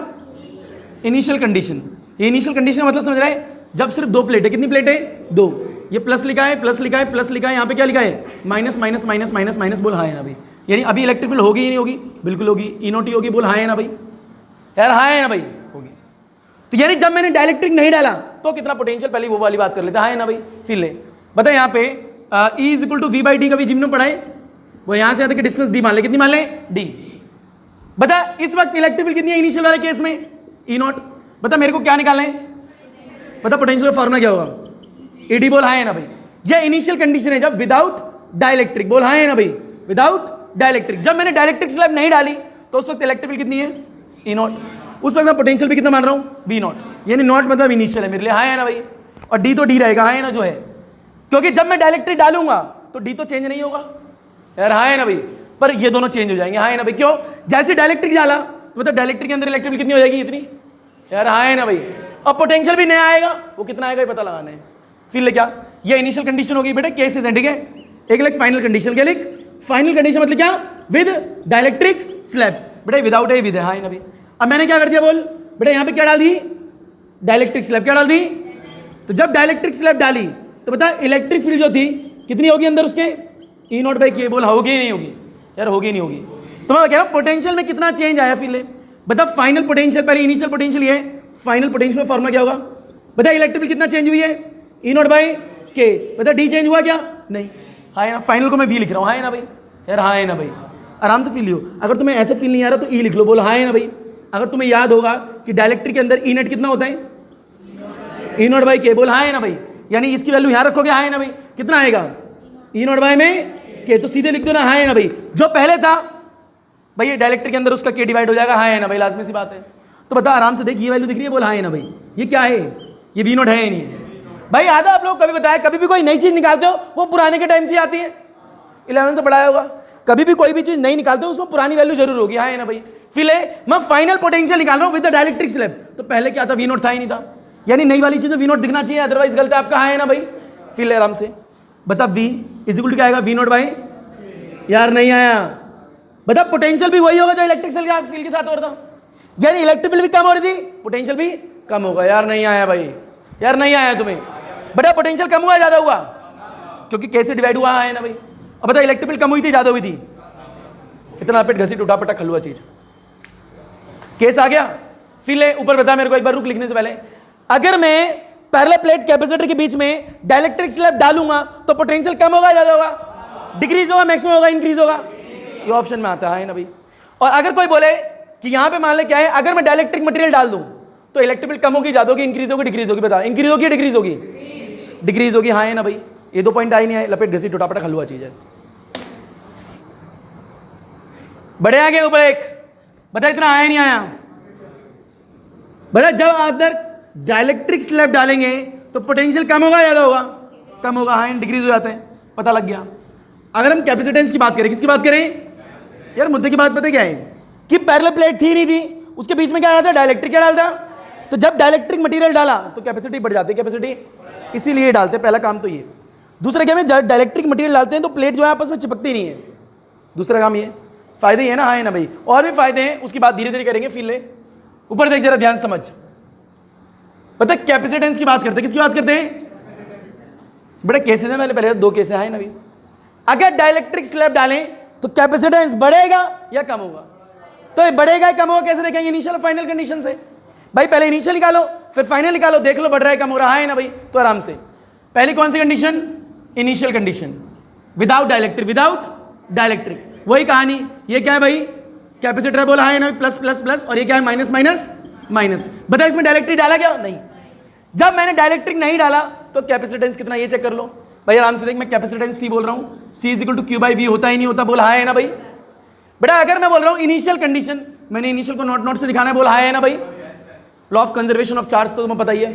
इनिशियल कंडीशन। ये इनिशियल कंडीशन का मतलब समझ रहा है, जब सिर्फ दो प्लेट है, कितनी प्लेट है, दो, ये प्लस लिखा है प्लस लिखा है प्लस लिखा है, यहाँ पे क्या लिखा है minus minus minus minus minus, बोल हाँ है ना भाई। यानी अभी इलेक्ट्रिक फील्ड होगी ही नहीं होगी, बिल्कुल होगी, ई नॉट ही होगी, बोल हाँ है ना भाई, यार हाँ है ना भाई होगी। तो यानी जब मैंने डाइलेक्ट्रिक नहीं डाला तो कितना पोटेंशियल, पहले वो वाली बात कर लेते हैं, हाँ है ना भाई। फिर ले बता यहाँ पे E is equal to V by D का भी जिम्नो पढ़ा है, वो यहाँ से आता है कि डिस्टेंस डी मान ले, कितनी मान ले डी। बता इस वक्त इलेक्ट्रिक फील्ड कितनी है इनिशियल वाले केस में, ई नॉट। बता मेरे को क्या निकालना है, बता पोटेंशियल फॉर्मूला क्या होगा, ई डी, बोल हाँ है ना भाई। यह इनिशियल कंडीशन है जब विदाउट डाइलेक्ट्रिक, बोल हाँ है ना भाई, विदाउट डाइलेक्ट्रिक। जब मैंने डाइलेक्ट्रिक स्लैब नहीं डाली तो उस वक्त इलेक्ट्रिक फील्ड कितनी है, ई नॉट। उस वक्त मैं पोटेंशियल भी कितना मान रहा हूँ, वी नॉट, यानी नॉट मतलब इनिशियल है मेरे लिए, हाँ है ना भाई, और डी तो डी रहेगा, हाँ है ना जो है, क्योंकि जब मैं डाइलेक्ट्रिक डालूंगा तो डी तो चेंज नहीं होगा यार, हाँ है ना भाई, पर ये दोनों चेंज हो जाएंगे, हाँ है ना भाई। क्यों, जैसे डाइलेक्ट्रिक डाला तो मतलब डाइलेक्ट्रिक के अंदर इलेक्ट्रिक फील्ड कितनी हो जाएगी, इतनी यार, हाँ है ना भाई, और पोटेंशियल भी नया आएगा, वो कितना आएगा ये पता लगाना है। फिर ले क्या, ये इनिशियल कंडीशन होगी बेटा, केसेस है ठीक है। एक लिख फाइनल कंडीशन, क्या लिख, फाइनल कंडीशन मतलब क्या, विद डाइलेक्ट्रिक स्लैब, बेटा विदाउट है विद है, हाँ है ना भाई। अब मैंने क्या कर दिया, बोल बेटा यहाँ पे क्या डाल दी, डाइलेक्ट्रिक स्लैब, क्या डाल दी, तो जब डाइलेक्ट्रिक स्लैब डाली तो बता इलेक्ट्रिक फील्ड जो थी कितनी होगी अंदर उसके, ई नॉट बाई के, बोल होगी ही नहीं होगी यार, होगी नहीं होगी। तो मैं कह रहा हूँ पोटेंशियल में कितना चेंज आया, फिर ले बता फाइनल पोटेंशियल, पहले इनिशियल पोटेंशियल ये, फाइनल पोटेंशियल में फॉर्मूला क्या होगा, बता इलेक्ट्रिक फील्ड कितना चेंज हुई है, ई नॉट बाई के, बता डी चेंज हुआ क्या, नहीं, हाँ है ना। फाइनल को मैं वी लिख रहा हूँ, हाँ है ना भाई, यार हाँ है ना भाई, आराम से फील लियो। अगर तुम्हें ऐसे फील नहीं आ रहा तो ई लिख लो, बोल हाँ है ना भाई। अगर तुम्हें याद होगा कि डाइलेक्ट्रिक के अंदर ई नेट कितना होता है, ई नॉट बाई के, बोल हाँ है ना भाई, यानी इसकी वैल्यू यहाँ रखोगे, हाँ है ना भाई, कितना आएगा ई नॉट बाई में के, तो सीधे लिख दो ना, हाँ है ना भाई। जो पहले था भाई ये डाइलेक्ट्रिक के अंदर उसका के डिवाइड हो जाएगा, हाँ है ना भाई, लाजमी सी बात है। तो बता आराम से देख, ये वैल्यू दिख रही है, बोल हाँ है ना भाई, ये क्या है, ये वी नॉट है या नहीं है भाई। आधा आप लोग कभी बताया, कभी भी कोई नई चीज निकालते हो वो पुराने के टाइम से आती है, 11 से पढ़ाया होगा, कभी भी कोई भी चीज नहीं निकालते हो उसमें पुरानी वैल्यू जरूर होगी, हाँ है ना भाई। फिर मैं फाइनल पोटेंशियल निकाल रहा हूँ विद द डाइलेक्ट्रिक स्लैब, तो पहले क्या था, वी नॉट था ही नहीं था, यानी नई वाली चीज में वी नॉट दिखना चाहिए, अदरवाइज गलत है आपका, हाँ है ना भाई। फिर आराम से बता वी इज इक्वल टू क्या आएगा, वी नॉट बाई, यार नहीं आया, बता पोटेंशियल भी वही होगा जो इलेक्ट्रिक फील्ड के साथ हो रहा था, यानी इलेक्ट्रिक फील्ड भी कम हो रही थी, पोटेंशियल भी कम होगा, यार नहीं आया भाई, यार नहीं आया तुम्हें, बड़ा पोटेंशियल कम हुआ ज्यादा हुआ, क्योंकि कैसे डिवाइड हुआ है ना भाई। अब बता इलेक्ट्रिक फील्ड कम हुई थी ज्यादा हुई थी, इतना पेट घसीट उठा पटा खलुआ चीज, केस आ गया। फिर ले ऊपर बता मेरे को एक बार, रुक लिखने से पहले, अगर मैं पैरेलल प्लेट कैपेसिटर के बीच में डाइलेक्ट्रिक स्लैब डालूंगा तो पोटेंशियल कम होगा ज्यादा होगा, डिक्रीज होगा, मैक्सिमम होगा, इंक्रीज होगा, ये ऑप्शन में आता है ना भाई। और अगर कोई बोले कि यहां पे मान ले क्या है, अगर मैं डाइलेक्ट्रिक मटेरियल डाल दूं तो इलेक्ट्रिक फील्ड कम होगी ज्यादा होगी, इंक्रीज होगी डिक्रीज होगी, बता इंक्रीज होगी डिक्रीज होगी, डिक्रीज होगी, हाँ है ना भाई। ये दो पॉइंट आई नहीं है, लपेट घसीट उठापटा खलुआ चीज है। बड़े आगे ऊपर एक बता, इतना आया नहीं आया, बता जब आप इधर डाइलेक्ट्रिक स्लैब डालेंगे तो पोटेंशियल कम होगा ज्यादा होगा, कम होगा, हाँ डिक्रीज हो जाता है, पता लग गया। अगर हम कैपेसिटेंस की बात करें, किसकी बात करें यार, मुद्दे की बात पता क्या है कि पैरेलल प्लेट थी नहीं थी, उसके बीच में क्या आया था, डाइलेक्ट्रिक क्या डालता, तो जब डाइलेक्ट्रिक मटेरियल डाला तो कैपेसिटी बढ़ जाती है, कैपेसिटी इसीलिए डालते, पहला काम तो ये। दूसरा क्या है, जब डाइलेक्ट्रिक मटेरियल डालते हैं तो प्लेट जो है आपस में चिपकती नहीं है, दूसरा काम ये, फायदे ही है ना, हाँ है ना भाई। और भी फायदे हैं, उसकी बात धीरे धीरे करेंगे। फिर ले ऊपर देख जरा ध्यान समझ, पता कैपेसिटेंस की बात करते हैं, किसकी बात करते हैं, बड़े केसेस हैं, पहले दो केसेस हैं ना भाई। अगर डाइलेक्ट्रिक स्लैब डालें तो कैपेसिटेंस बढ़ेगा या कम होगा, तो ये बढ़ेगा या कम होगा कैसे देखेंगे, इनिशियल फाइनल कंडीशन से भाई। पहले इनिशियल निकालो फिर फाइनल निकालो, देख लो बढ़ रहा है कम हो रहा है ना भाई। तो आराम से पहली कौन सी condition, initial condition without dielectric, without dielectric, वही कहानी। ये क्या है भाई, कैपेसिटर बोला है ना, प्लस प्लस प्लस, और ये क्या है, माइनस माइनस माइनस। बता इसमें डाइलेक्ट्रिक डाला क्या, नहीं। जब मैंने डाइलेक्ट्रिक नहीं डाला तो कैपेसिटेंस कितना, ये चेक कर लो भाई आराम से देख। मैं कैपेसिटेंस सी बोल रहा हूँ, C is equal to Q by V, होता ही नहीं होता, बोल है ना भाई। बेटा अगर मैं बोल रहा हूँ इनिशियल कंडीशन, मैंने इनिशियल को नॉट नॉट से दिखाना है, बोल है ना भाई। Law of conservation of charge तो तुम्हें पता ही है,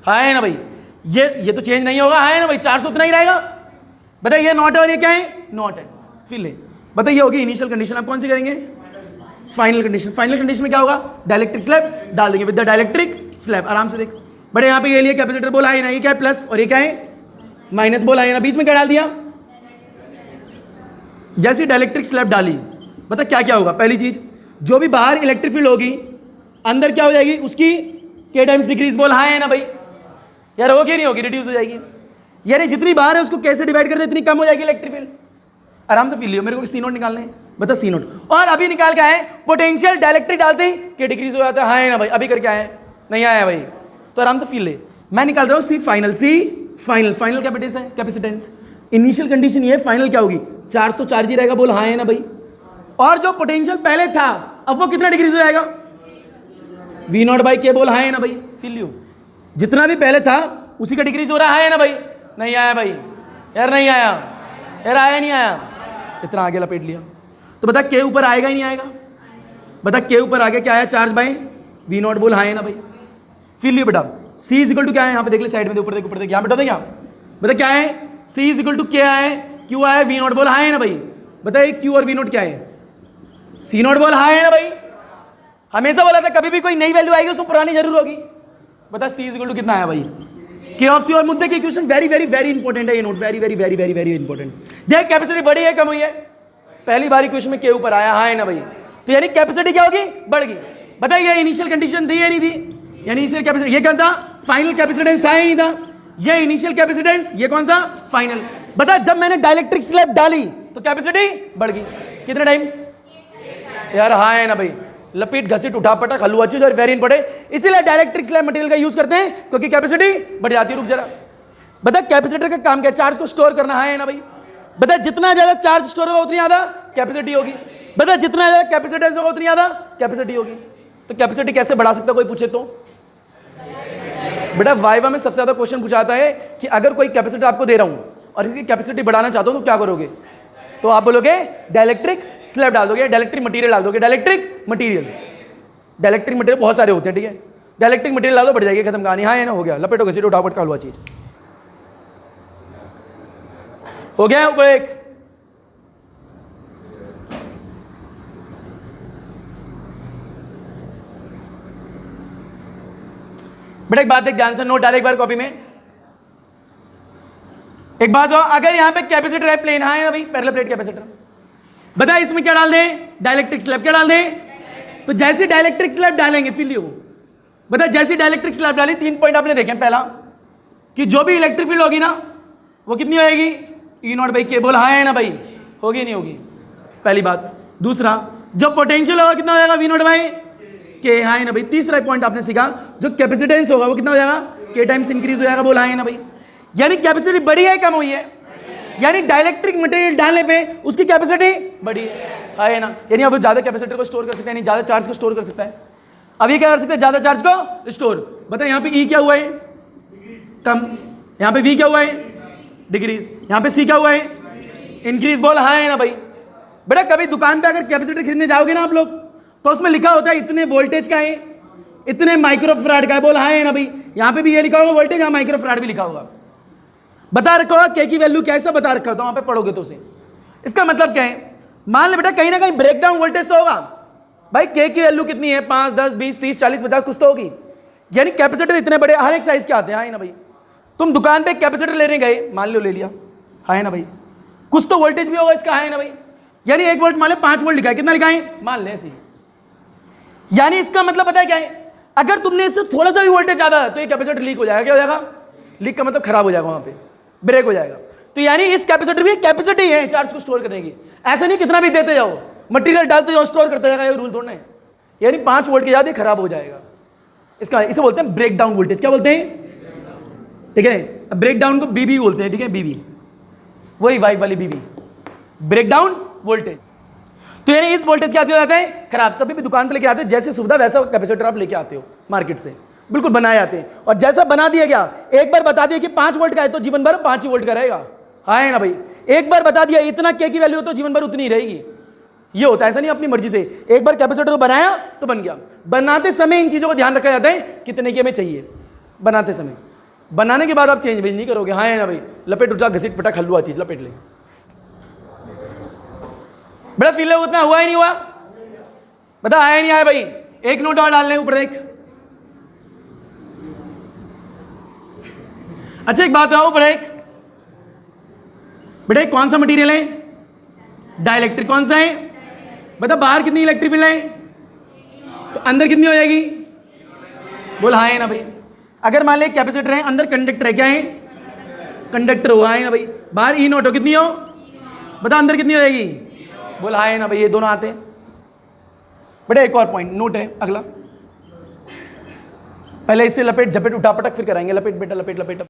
हाँ है ना भाई, ये तो चेंज नहीं होगा, है ना भाई, 400 उतना ही रहेगा। बताइए नॉट है और ये क्या है, नॉट है। फिर ले बताइए होगी इनिशियल कंडीशन, आप कौन सी करेंगे, फाइनल कंडीशन। फाइनल कंडीशन में क्या होगा, डाइलेक्ट्रिक स्लैब डाल देंगे विद द डाइलेक्ट्रिक स्लैब। आराम से देख बड़े, यहाँ पे ये लिए कैपेसिटर बोला है ना, ये क्या है प्लस और ये क्या है माइनस बोला है ना, बीच में क्या डाल दिया, जैसी डाइलेक्ट्रिक स्लैब डाली बता क्या क्या होगा। पहली चीज, जो भी बाहर इलेक्ट्रिक फील्ड होगी अंदर क्या हो जाएगी, उसकी के टाइम्स डिक्रीज बोल, हाँ है ना भाई यार, होगी नहीं होगी, रिड्यूस हो जाएगी। यानी जितनी बाहर है उसको कैसे डिवाइड कर दे इतनी कम हो जाएगी इलेक्ट्रिक फील्ड। आराम से फील लियो, मेरे को सी नोट निकालना है, बता सी नोट। और अभी निकाल के आए पोटेंशियल डाइलेक्ट्रिक डालते ही के डिक्रीज हो जाता है, हाँ है ना भाई, अभी करके आए नहीं आया भाई, तो आराम से फील ले। मैं निकाल रहा हूँ C final, C final, final capacitance. Initial condition ये, फाइनल क्या होगी, चार्ज तो चार्ज ही रहेगा बोल, हाँ है ना भाई। और जो पोटेंशियल पहले था अब वो कितना डिक्रीज हो जाएगा, वी नॉट बाई के बोल, हाँ है ना भाई, फील लियो। जितना भी पहले था उसी का डिक्रीज हो रहा है ना भाई, नहीं आया भाई यार, नहीं आया यार, आया नहीं आया, इतना आगे लपेट लिया। तो बता के ऊपर आएगा ही नहीं आएगा, बता के ऊपर आगे क्या आया, चार्ज बाय वी नॉट बोल, हाँ है ना भाई, फील लियो बेटा। सी इज इक्वल टू क्या है, यहाँ पे देख ले साइड में, ऊपर देख, ऊपर देख, यहाँ बेटा देख, बता क्या है, सी इज इक्वल टू क्या है, क्यू आया वी नॉट बोल, हाँ है ना भाई। बताइए क्यू और वी नॉट क्या है, सी नॉट बोल, हाँ है ना भाई। हमेशा बोला था कभी भी कोई नई वैल्यू आएगी उसमें पुरानी जरूर होगी। बता सी इज इक्वल टू कितना आया भाई, के ऑफ सी। और मुद्दे की equation very very very important है, ये note, very very very very very important. देख कैपेसिटी बढ़ी है कम हुई है, पहली बार इक्वेशन में के ऊपर आया, हाँ है ना भाई, तो यानी कैपेसिटी क्या होगी, बढ़ गई। बताइए इनिशियल कंडीशन थी या नहीं थी, यानी इनिशियल कैपेसिटी ये क्या था, फाइनल कैपेसिटेंस था या नहीं था, ये इनिशियल कैपेसिटेंस, ये कौन सा फाइनल। बता जब मैंने डाइलेक्ट्रिक स्लैब डाली तो कैपेसिटी बढ़ गई, कितने टाइम्स यार, हाँ है ना भाई, लपेट घसीट उठा पटक हलवा चीज और वेरी इंपॉर्टेंट, इसीलिए डाइलेक्ट्रिक स्लैब मटेरियल का यूज करते हैं क्योंकि कैपेसिटी बढ़ जाती है। रुक जरा, बता कैपेसिटर का काम क्या, चार्ज को स्टोर करना, है ना भाई। बता जितना ज्यादा चार्ज स्टोर होगा उतनी ज्यादा कैपेसिटी होगी। बता जितना ज्यादा कैपेसिटेंस होगा उतनी ज्यादा कैपेसिटी होगी। तो कैपेसिटी कैसे बढ़ा सकता कोई पूछे तो, बेटा वाइवा में सबसे ज्यादा क्वेश्चन पूछा जाता है कि अगर कोई कैपेसिटी आपको दे रहा हूं और इसकी कैपेसिटी बढ़ाना चाहता हूं तो क्या करोगे, तो आप बोलोगे डाइलेक्ट्रिक स्लैब डाल दोगे, डाइलेक्ट्रिक मटेरियल डाल दोगे, डाइलेक्ट्रिक मटेरियल। डाइलेक्ट्रिक मटेरियल बहुत सारे होते हैं, ठीक है, डाइलेक्ट्रिक मटेरियल डाल दो, बढ़ जाएगी, खत्म कहानी, हाँ है ना, हो गया, लपेटो घसीटो उठापट का हलवा चीज हो गया। ऊपर एक बेटा एक बात, एक ध्यान से नोट डाले एक बार कॉपी में। एक बात हो, अगर यहां पे कैपेसिटर है प्लेन, हाँ है ना भाई, पैरेलल प्लेट कैपेसिटर, बता इसमें क्या डाल दें, डाइलेक्ट्रिक स्लैब, क्या डाल दें, तो जैसे डाइलेक्ट्रिक स्लैब डालेंगे फिर लियो, बता जैसे डाइलेक्ट्रिक स्लैब डाली, 3 पॉइंट आपने देखे। पहला कि जो भी इलेक्ट्रिक फील्ड होगी ना वो कितनी होगी, ई नॉट बाई के बोल, हाँ है ना भाई, होगी नहीं होगी, पहली बात। दूसरा जो पोटेंशियल होगा कितना हो जाएगा, वी नॉट बाई के, हाँ है ना भाई। तीसरा पॉइंट आपने सीखा जो कैपेसिटेंस होगा वो कितना हो जाएगा, के टाइम्स इंक्रीज हो जाएगा, बोल हाँ है ना भाई। यानी कैपेसिटी बढ़ी है कम हुई है, यानी डाइलेक्ट्रिक मटेरियल डालने पे उसकी कैपेसिटी बढ़ी है ना, यानी अब ज्यादा कैपेसिटर को स्टोर कर सकता है, यानी ज्यादा चार्ज को स्टोर कर सकता है। अब ये क्या कर सकते हैं, ज्यादा चार्ज को स्टोर। बताए यहाँ पे ई क्या हुआ है, कम, यहाँ पे वी क्या हुआ है, डिक्रीज, यहाँ पे सी क्या हुआ है, इंक्रीज, बोल हाँ है ना भाई। बेटा कभी दुकान पे अगर कैपेसिटर खरीदने जाओगे ना आप लोग तो उसमें लिखा होता है इतने वोल्टेज का है, इतने माइक्रोफैराड का है, बोल हाँ है ना भाई। यहाँ पे भी ये लिखा होगा वोल्टेज, यहाँ माइक्रोफैराड भी लिखा होगा, बता रखा होगा के की वैल्यू क्या है, सब बता रखा होता है, वहां पे पढ़ोगे तो उसे। इसका मतलब क्या है, मान ले बेटा कहीं ना कहीं ब्रेकडाउन वोल्टेज तो होगा भाई, के की वैल्यू कितनी है, 5, 10, 20, 30, 40, 50 कुछ तो होगी। यानी कैपेसिटर इतने बड़े हर एक साइज के आते हैं, हाँ ना भाई। तुम दुकान पे कैपेसिटर लेने गए, मान लो ले लिया, हाँ ना भाई, कुछ तो वोल्टेज भी होगा इसका, है ना भाई। यानी 1 वोल्ट मान ले 5 वोल्ट लिखा है, कितना लिखा है मान ले ऐसे। यानी इसका मतलब पता है क्या है, अगर तुमने इससे थोड़ा सा भी वोल्टेज ज्यादा है तो ये कैपेसिटर लीक हो जाएगा, क्या हो जाएगा, लीक का मतलब खराब हो जाएगा, वहां पे ब्रेक हो जाएगा। तो यानी इस कैपेसिटर भी कैपेसिटी है चार्ज को स्टोर करने की, ऐसा नहीं कितना भी देते जाओ, मटेरियल डालते जाओ स्टोर करते जाएगा, ये रूल थोड़ा है। यानी 5 वोल्ट के ज्यादा खराब हो जाएगा, इसका इसे बोलते हैं ब्रेक डाउन वोल्टेज। क्या बोलते हैं, ठीक है, ब्रेक डाउन को बीबी बोलते हैं, ठीक है, बीबी, वही वाइफ वाली बीबी, ब्रेक डाउन वोल्टेज। तो यानी इस वोल्टेज क्या हो जाता है खराब, तभी भी दुकान पे लेके आते हैं, जैसे सुविधा वैसा कैपेसिटर आप लेके आते हो मार्केट से, बिल्कुल बनाए आते हैं। और जैसा बना दिया गया, एक बार बता दिया कि 5 वोल्ट का है तो जीवन भर 5 ही वोल्ट का रहेगा, हाँ है ना भाई। एक बार बता दिया इतना के की वैल्यू हो तो जीवन भर उतनी ही रहेगी। ये होता है, ऐसा नहीं अपनी मर्जी से, एक बार कैपेसिटर बनाया तो बन गया। बनाते समय इन चीजों को ध्यान रखा जाता है कितने की हमें चाहिए बनाते समय। बनाने के बाद आप चेंज वेंज नहीं करोगे। हाँ है ना भाई, लपेट उठा घसीट पटक हलवा चीज लपेट ले। बड़ा फील है उतना हुआ ही नहीं हुआ, बता आया नहीं आया भाई, एक नोट और डाल लें ऊपर एक। अच्छा एक बात बताओ ऊपर एक, बेटा कौन सा मटेरियल है, डाइलेक्ट्रिक। कौन सा है बता, बाहर कितनी इलेक्ट्रिक फील्ड है तो अंदर कितनी हो जाएगी, बोल हाँ है ना भाई। अगर मान ले कैपेसिटर है अंदर कंडक्टर है, क्या है कंडक्टर हुआ है ना भाई, बाहर ई नोट हो कितनी हो बता, अंदर कितनी हो जाएगी, बोल हाँ है ना भाई। ये दोनों आते हैं बेटा। एक और पॉइंट नोट है अगला, पहले इससे लपेट झपेट उठा पटक फिर कराएंगे, लपेट बेटा लपेट लपेट।